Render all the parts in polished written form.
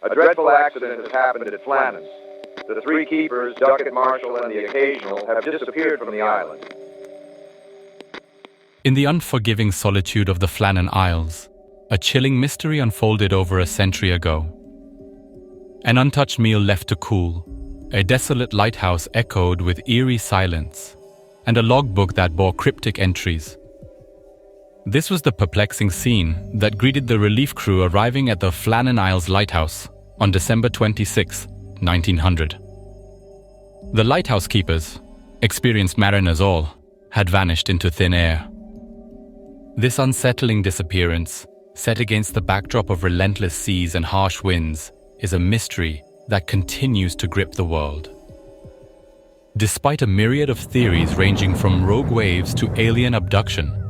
A dreadful accident has happened at Flannan. The three keepers, Duckett, Marshall, and the occasional, have disappeared from the island. In the unforgiving solitude of the Flannan Isles, a chilling mystery unfolded over a century ago. An untouched meal left to cool, a desolate lighthouse echoed with eerie silence, and a logbook that bore cryptic entries. This was the perplexing scene that greeted the relief crew arriving at the Flannan Isles Lighthouse on December 26, 1900. The lighthouse keepers, experienced mariners all, had vanished into thin air. This unsettling disappearance, set against the backdrop of relentless seas and harsh winds, is a mystery that continues to grip the world. Despite a myriad of theories ranging from rogue waves to alien abduction,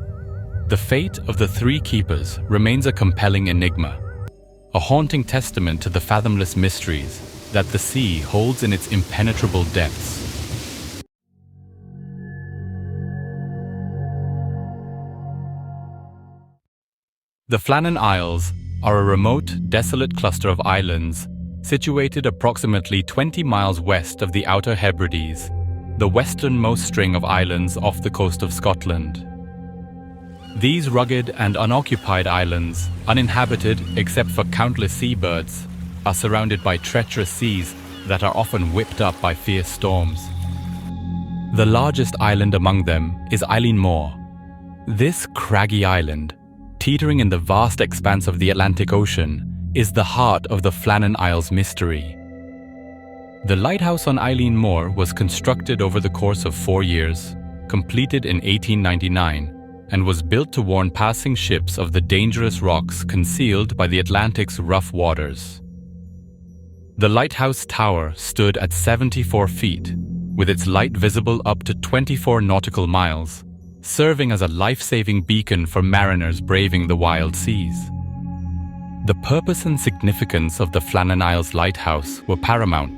the fate of the three keepers remains a compelling enigma, a haunting testament to the fathomless mysteries that the sea holds in its impenetrable depths. The Flannan Isles are a remote, desolate cluster of islands situated approximately 20 miles west of the Outer Hebrides, the westernmost string of islands off the coast of Scotland. These rugged and unoccupied islands, uninhabited except for countless seabirds, are surrounded by treacherous seas that are often whipped up by fierce storms. The largest island among them is Eilean Mor. This craggy island, teetering in the vast expanse of the Atlantic Ocean, is the heart of the Flannan Isles mystery. The lighthouse on Eilean Mor was constructed over the course of 4 years, completed in 1899, and was built to warn passing ships of the dangerous rocks concealed by the Atlantic's rough waters. The lighthouse tower stood at 74 feet, with its light visible up to 24 nautical miles, serving as a life-saving beacon for mariners braving the wild seas. The purpose and significance of the Flannan Isles Lighthouse were paramount.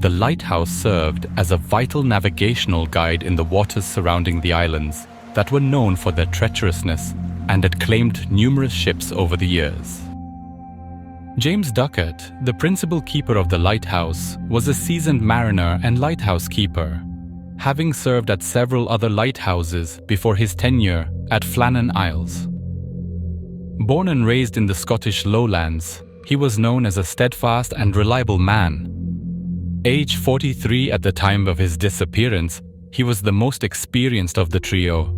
The lighthouse served as a vital navigational guide in the waters surrounding the islands that were known for their treacherousness and had claimed numerous ships over the years. James Duckett, the principal keeper of the lighthouse, was a seasoned mariner and lighthouse keeper, having served at several other lighthouses before his tenure at Flannan Isles. Born and raised in the Scottish lowlands, he was known as a steadfast and reliable man. Age 43 at the time of his disappearance, he was the most experienced of the trio.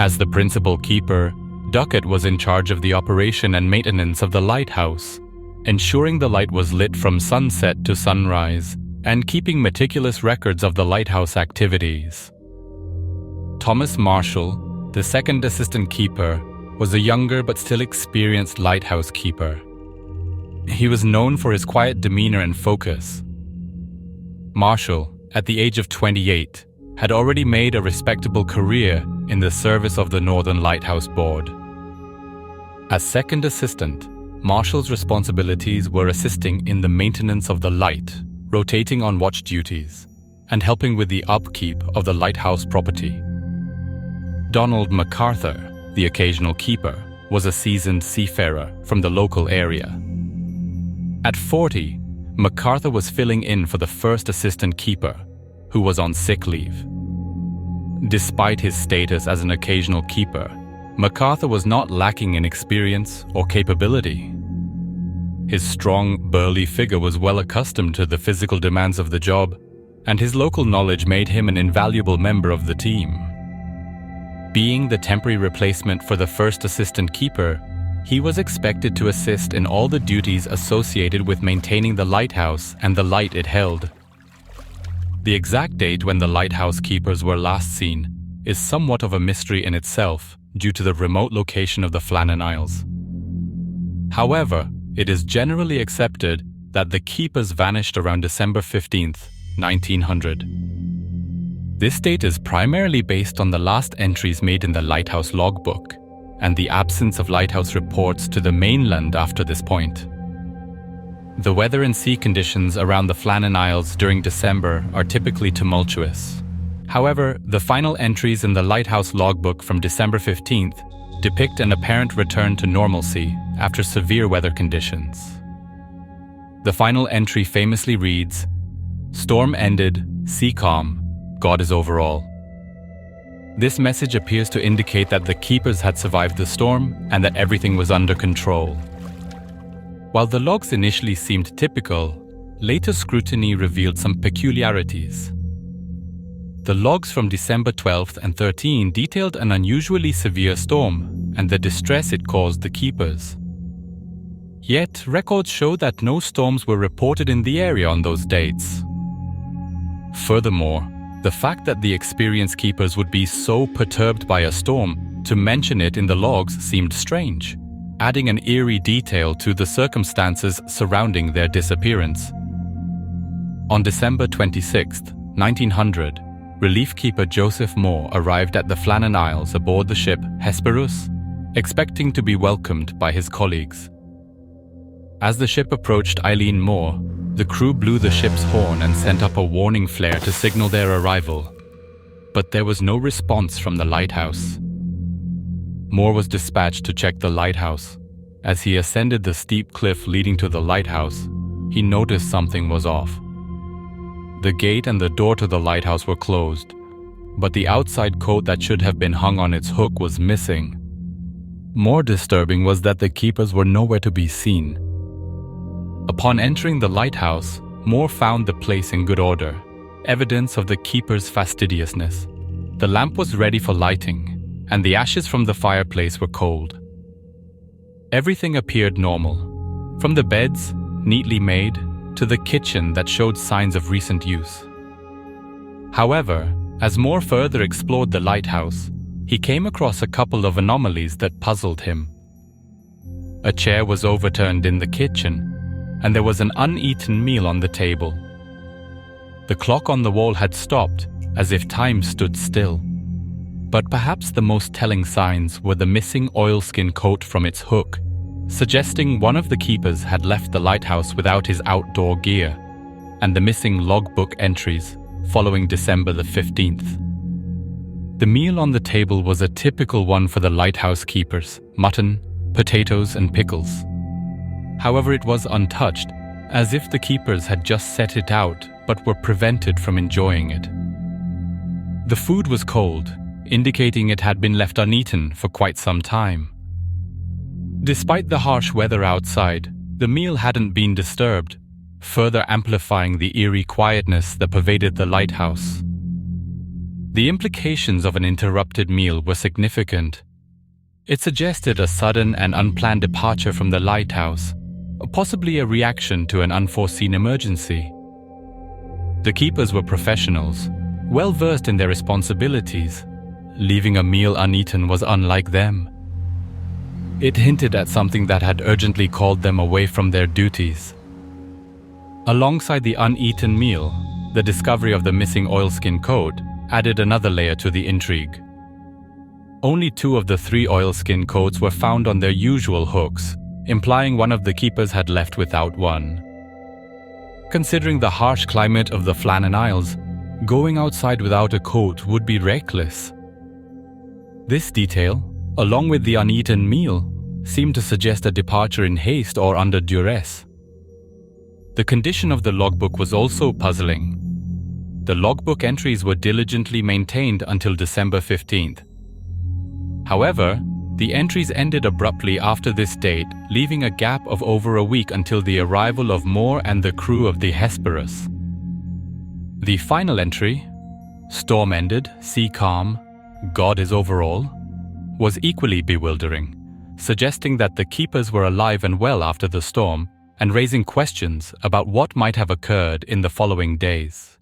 As the principal keeper, Duckett was in charge of the operation and maintenance of the lighthouse, ensuring the light was lit from sunset to sunrise, and keeping meticulous records of the lighthouse activities. Thomas Marshall, the second assistant keeper, was a younger but still experienced lighthouse keeper. He was known for his quiet demeanor and focus. Marshall, at the age of 28, had already made a respectable career in the service of the Northern Lighthouse Board. As second assistant, Marshall's responsibilities were assisting in the maintenance of the light, rotating on watch duties, and helping with the upkeep of the lighthouse property. Donald MacArthur, the occasional keeper, was a seasoned seafarer from the local area. At 40, MacArthur was filling in for the first assistant keeper, who was on sick leave. Despite his status as an occasional keeper, MacArthur was not lacking in experience or capability. His strong, burly figure was well accustomed to the physical demands of the job, and his local knowledge made him an invaluable member of the team. Being the temporary replacement for the first assistant keeper, he was expected to assist in all the duties associated with maintaining the lighthouse and the light it held. The exact date when the lighthouse keepers were last seen is somewhat of a mystery in itself due to the remote location of the Flannan Isles. However, it is generally accepted that the keepers vanished around December 15th, 1900. This date is primarily based on the last entries made in the lighthouse logbook and the absence of lighthouse reports to the mainland after this point. The weather and sea conditions around the Flannan Isles during December are typically tumultuous. However, the final entries in the lighthouse logbook from December 15th depict an apparent return to normalcy after severe weather conditions. The final entry famously reads, "Storm ended, sea calm, God is over all." This message appears to indicate that the keepers had survived the storm and that everything was under control. While the logs initially seemed typical, later scrutiny revealed some peculiarities. The logs from December 12th and 13 detailed an unusually severe storm and the distress it caused the keepers. Yet, records show that no storms were reported in the area on those dates. Furthermore, the fact that the experienced keepers would be so perturbed by a storm to mention it in the logs seemed strange, adding an eerie detail to the circumstances surrounding their disappearance. On December 26, 1900, relief keeper Joseph Moore arrived at the Flannan Isles aboard the ship Hesperus, expecting to be welcomed by his colleagues. As the ship approached Eileen Moore, the crew blew the ship's horn and sent up a warning flare to signal their arrival. But there was no response from the lighthouse. Moore was dispatched to check the lighthouse. As he ascended the steep cliff leading to the lighthouse, he noticed something was off. The gate and the door to the lighthouse were closed, but the outside coat that should have been hung on its hook was missing. More disturbing was that the keepers were nowhere to be seen. Upon entering the lighthouse, Moore found the place in good order, evidence of the keepers' fastidiousness. The lamp was ready for lighting, and the ashes from the fireplace were cold. Everything appeared normal, from the beds, neatly made, to the kitchen that showed signs of recent use. However, as Moore further explored the lighthouse, he came across a couple of anomalies that puzzled him. A chair was overturned in the kitchen, and there was an uneaten meal on the table. The clock on the wall had stopped, as if time stood still. But perhaps the most telling signs were the missing oilskin coat from its hook, suggesting one of the keepers had left the lighthouse without his outdoor gear, and the missing logbook entries following December the 15th. The meal on the table was a typical one for the lighthouse keepers: mutton, potatoes, and pickles. However, it was untouched, as if the keepers had just set it out but were prevented from enjoying it. The food was cold, indicating it had been left uneaten for quite some time. Despite the harsh weather outside, the meal hadn't been disturbed, further amplifying the eerie quietness that pervaded the lighthouse. The implications of an interrupted meal were significant. It suggested a sudden and unplanned departure from the lighthouse, possibly a reaction to an unforeseen emergency. The keepers were professionals, well versed in their responsibilities. Leaving a meal uneaten was unlike them. It hinted at something that had urgently called them away from their duties. Alongside the uneaten meal, the discovery of the missing oilskin coat added another layer to the intrigue. Only 2 of the 3 oilskin coats were found on their usual hooks, implying one of the keepers had left without one. Considering the harsh climate of the Flannan Isles, going outside without a coat would be reckless. This detail, along with the uneaten meal, seemed to suggest a departure in haste or under duress. The condition of the logbook was also puzzling. The logbook entries were diligently maintained until December 15th. However, the entries ended abruptly after this date, leaving a gap of over a week until the arrival of Moore and the crew of the Hesperus. The final entry, "Storm ended, sea calm, God is over all," was equally bewildering, suggesting that the keepers were alive and well after the storm and raising questions about what might have occurred in the following days.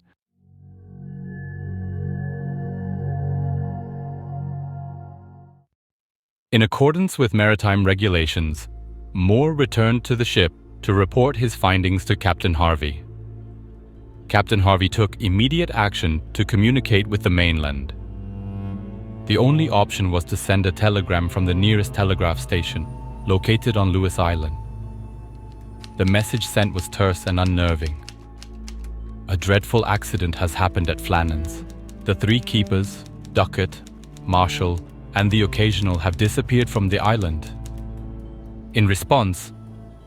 In accordance with maritime regulations, Moore returned to the ship to report his findings to Captain Harvey. Captain Harvey took immediate action to communicate with the mainland. The only option was to send a telegram from the nearest telegraph station, located on Lewis Island. The message sent was terse and unnerving. "A dreadful accident has happened at Flannan's. The 3 keepers, Duckett, Marshall, and the Occasional have disappeared from the island." In response,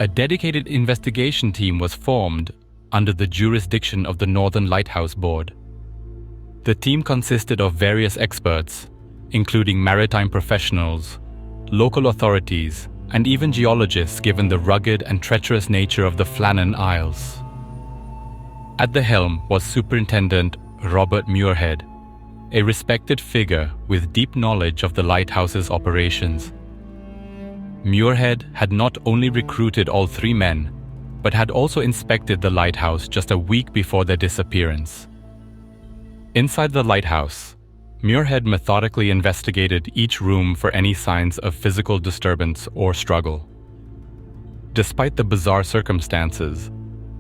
a dedicated investigation team was formed under the jurisdiction of the Northern Lighthouse Board. The team consisted of various experts, including maritime professionals, local authorities, and even geologists, given the rugged and treacherous nature of the Flannan Isles. At the helm was Superintendent Robert Muirhead, a respected figure with deep knowledge of the lighthouse's operations. Muirhead had not only recruited all 3 men, but had also inspected the lighthouse just a week before their disappearance. Inside the lighthouse, Muirhead methodically investigated each room for any signs of physical disturbance or struggle. Despite the bizarre circumstances,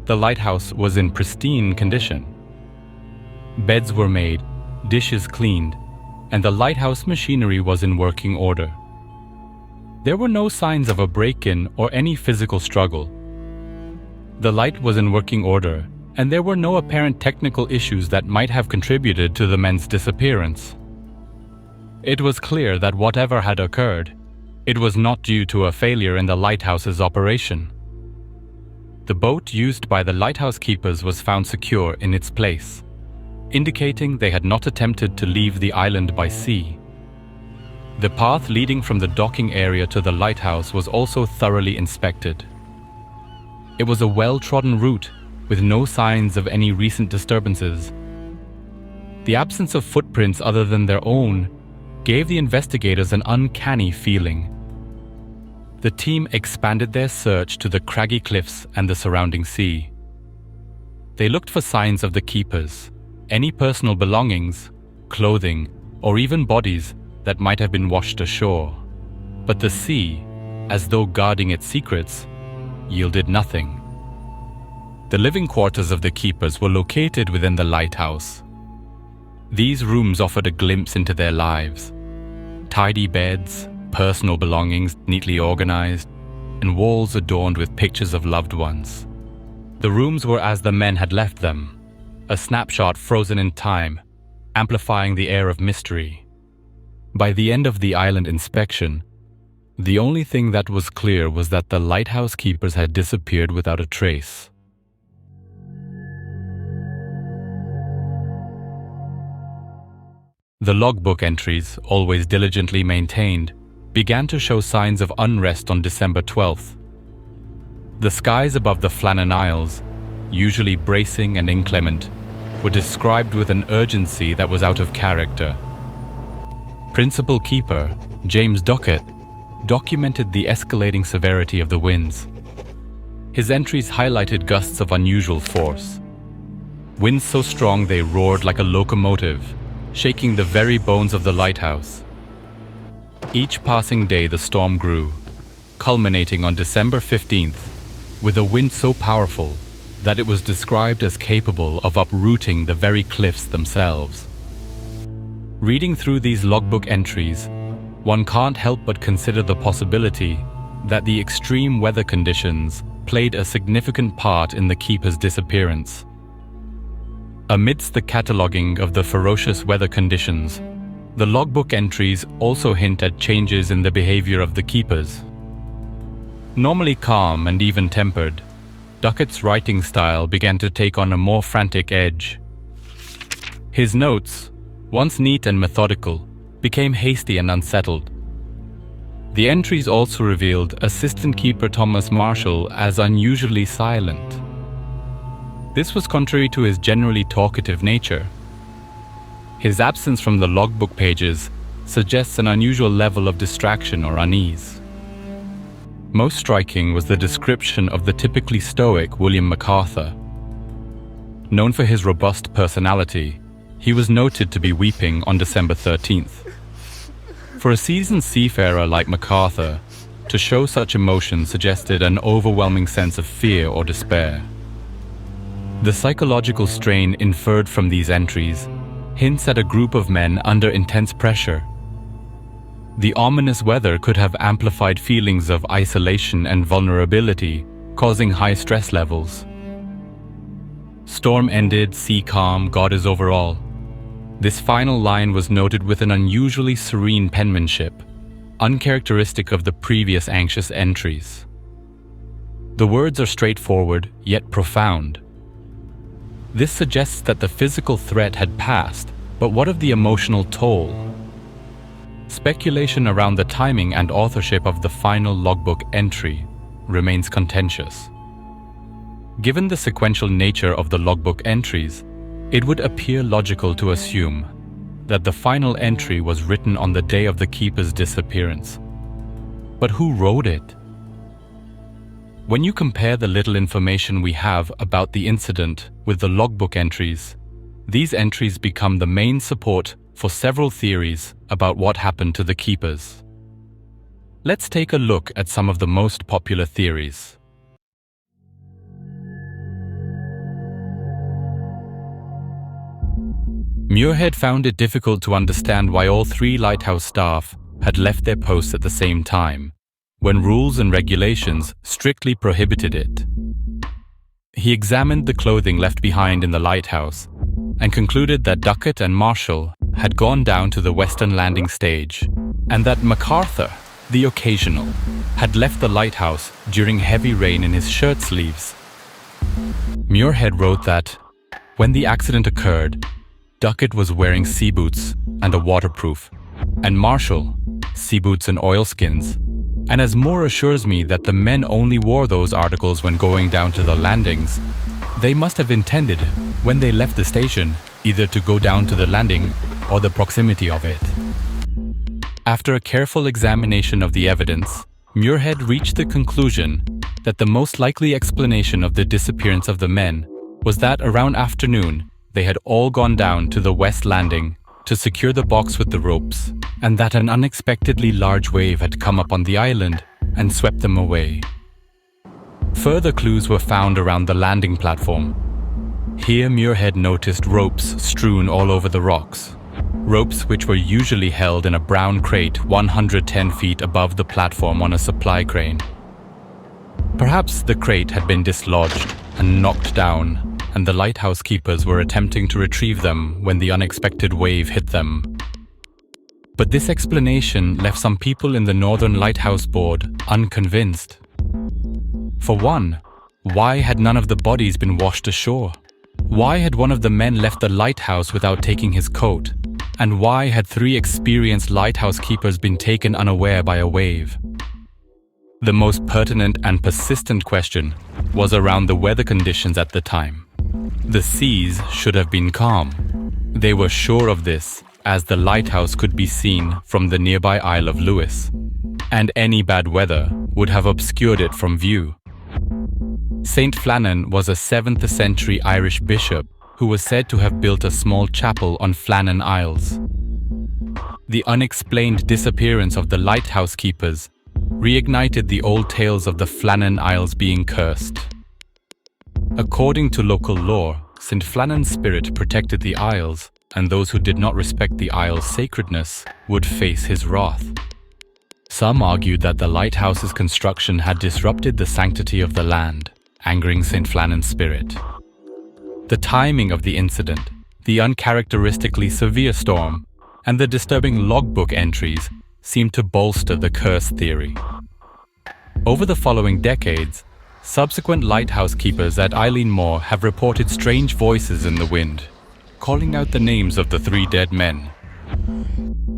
the lighthouse was in pristine condition. Beds were made, dishes cleaned, and the lighthouse machinery was in working order. There were no signs of a break-in or any physical struggle. The light was in working order, and there were no apparent technical issues that might have contributed to the men's disappearance. It was clear that whatever had occurred, it was not due to a failure in the lighthouse's operation. The boat used by the lighthouse keepers was found secure in its place, indicating they had not attempted to leave the island by sea. The path leading from the docking area to the lighthouse was also thoroughly inspected. It was a well-trodden route with no signs of any recent disturbances. The absence of footprints other than their own gave the investigators an uncanny feeling. The team expanded their search to the craggy cliffs and the surrounding sea. They looked for signs of the keepers, any personal belongings, clothing, or even bodies that might have been washed ashore. But the sea, as though guarding its secrets, yielded nothing. The living quarters of the keepers were located within the lighthouse. These rooms offered a glimpse into their lives. Tidy beds, personal belongings neatly organized, and walls adorned with pictures of loved ones. The rooms were as the men had left them, a snapshot frozen in time, amplifying the air of mystery. By the end of the island inspection, the only thing that was clear was that the lighthouse keepers had disappeared without a trace. The logbook entries, always diligently maintained, began to show signs of unrest on December 12th. The skies above the Flannan Isles, usually bracing and inclement, were described with an urgency that was out of character. Principal keeper, James Duckett, documented the escalating severity of the winds. His entries highlighted gusts of unusual force. Winds so strong they roared like a locomotive, shaking the very bones of the lighthouse. Each passing day the storm grew, culminating on December 15th, with a wind so powerful that it was described as capable of uprooting the very cliffs themselves. Reading through these logbook entries, one can't help but consider the possibility that the extreme weather conditions played a significant part in the keeper's disappearance. Amidst the cataloguing of the ferocious weather conditions, the logbook entries also hint at changes in the behavior of the keepers. Normally calm and even-tempered, Duckett's writing style began to take on a more frantic edge. His notes, once neat and methodical, became hasty and unsettled. The entries also revealed Assistant Keeper Thomas Marshall as unusually silent. This was contrary to his generally talkative nature. His absence from the logbook pages suggests an unusual level of distraction or unease. Most striking was the description of the typically stoic William MacArthur. Known for his robust personality, he was noted to be weeping on December 13th. For a seasoned seafarer like MacArthur, to show such emotion suggested an overwhelming sense of fear or despair. The psychological strain inferred from these entries hints at a group of men under intense pressure. The ominous weather could have amplified feelings of isolation and vulnerability, causing high stress levels. Storm ended, sea calm, God is over all. This final line was noted with an unusually serene penmanship, uncharacteristic of the previous anxious entries. The The words are straightforward, yet profound. This suggests that the physical threat had passed, but what of the emotional toll? Speculation around the timing and authorship of the final logbook entry remains contentious. Given the sequential nature of the logbook entries, it would appear logical to assume that the final entry was written on the day of the keeper's disappearance. But who wrote it? When you compare the little information we have about the incident with the logbook entries, these entries become the main support for several theories about what happened to the keepers. Let's take a look at some of the most popular theories. Muirhead found it difficult to understand why all 3 lighthouse staff had left their posts at the same time, when rules and regulations strictly prohibited it. He examined the clothing left behind in the lighthouse and concluded that Duckett and Marshall had gone down to the western landing stage, and that MacArthur, the occasional, had left the lighthouse during heavy rain in his shirt sleeves. Muirhead wrote that, when the accident occurred, Duckett was wearing sea boots and a waterproof, and Marshall, sea boots and oilskins, and as Moore assures me that the men only wore those articles when going down to the landings, they must have intended, when they left the station, either to go down to the landing or the proximity of it. After a careful examination of the evidence, Muirhead reached the conclusion that the most likely explanation of the disappearance of the men was that around afternoon they had all gone down to the west landing to secure the box with the ropes, and that an unexpectedly large wave had come up on the island and swept them away. Further clues were found around the landing platform. Here Muirhead noticed ropes strewn all over the rocks, ropes which were usually held in a brown crate 110 feet above the platform on a supply crane. Perhaps the crate had been dislodged and knocked down, and the lighthouse keepers were attempting to retrieve them when the unexpected wave hit them. But this explanation left some people in the Northern Lighthouse Board unconvinced. For one, why had none of the bodies been washed ashore? Why had one of the men left the lighthouse without taking his coat? And why had 3 experienced lighthouse keepers been taken unaware by a wave? The most pertinent and persistent question was around the weather conditions at the time. The seas should have been calm. They were sure of this, as the lighthouse could be seen from the nearby Isle of Lewis, and any bad weather would have obscured it from view. Saint Flannan was a 7th century Irish bishop who was said to have built a small chapel on Flannan Isles. The unexplained disappearance of the lighthouse keepers reignited the old tales of the Flannan Isles being cursed. According to local lore, St. Flannan's spirit protected the Isles, and those who did not respect the Isles' sacredness would face his wrath. Some argued that the lighthouse's construction had disrupted the sanctity of the land, angering St. Flannan's spirit. The timing of the incident, the uncharacteristically severe storm, and the disturbing logbook entries seemed to bolster the curse theory. Over the following decades, subsequent lighthouse keepers at Eilean Mor have reported strange voices in the wind, calling out the names of the 3 dead men.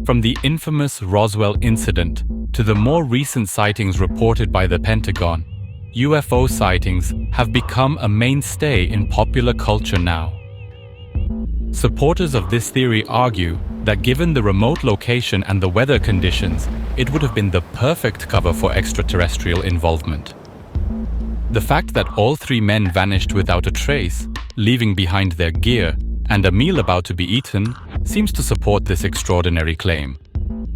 From the infamous Roswell incident to the more recent sightings reported by the Pentagon, UFO sightings have become a mainstay in popular culture now. Supporters of this theory argue that given the remote location and the weather conditions, it would have been the perfect cover for extraterrestrial involvement. The fact that all 3 men vanished without a trace, leaving behind their gear and a meal about to be eaten, seems to support this extraordinary claim,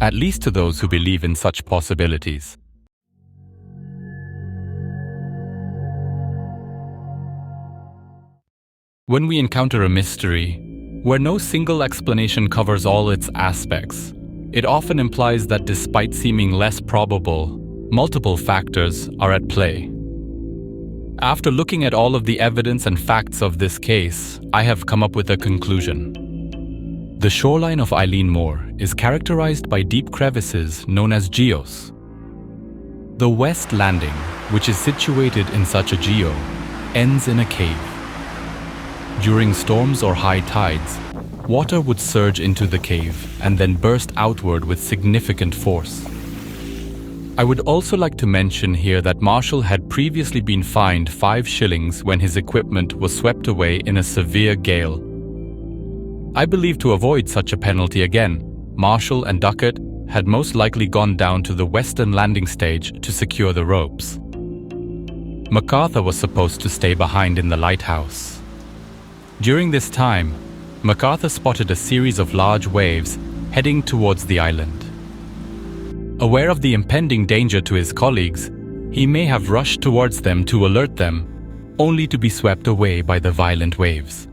at least to those who believe in such possibilities. When we encounter a mystery, where no single explanation covers all its aspects, it often implies that despite seeming less probable, multiple factors are at play. After looking at all of the evidence and facts of this case, I have come up with a conclusion. The shoreline of Eilean Mor is characterized by deep crevices known as geos. The west landing, which is situated in such a geo, ends in a cave. During storms or high tides, water would surge into the cave and then burst outward with significant force. I would also like to mention here that Marshall had previously been fined 5 shillings when his equipment was swept away in a severe gale. I believe to avoid such a penalty again, Marshall and Duckett had most likely gone down to the western landing stage to secure the ropes. MacArthur was supposed to stay behind in the lighthouse. During this time, MacArthur spotted a series of large waves heading towards the island. Aware of the impending danger to his colleagues, he may have rushed towards them to alert them, only to be swept away by the violent waves.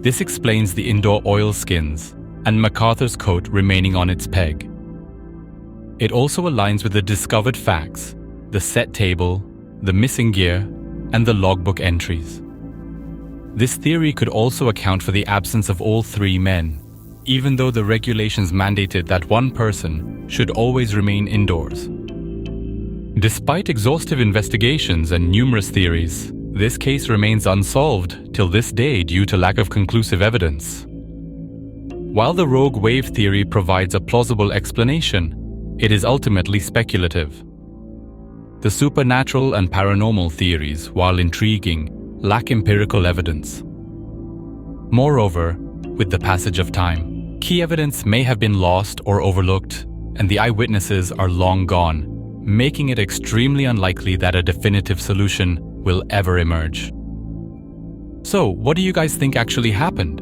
This explains the indoor oilskins and MacArthur's coat remaining on its peg. It also aligns with the discovered facts, the set table, the missing gear, and the logbook entries. This theory could also account for the absence of all 3 men, even though the regulations mandated that one person should always remain indoors. Despite exhaustive investigations and numerous theories, this case remains unsolved till this day due to lack of conclusive evidence. While the rogue wave theory provides a plausible explanation, it is ultimately speculative. The supernatural and paranormal theories, while intriguing, lack empirical evidence. Moreover, with the passage of time, key evidence may have been lost or overlooked, and the eyewitnesses are long gone, making it extremely unlikely that a definitive solution will ever emerge. So, what do you guys think actually happened?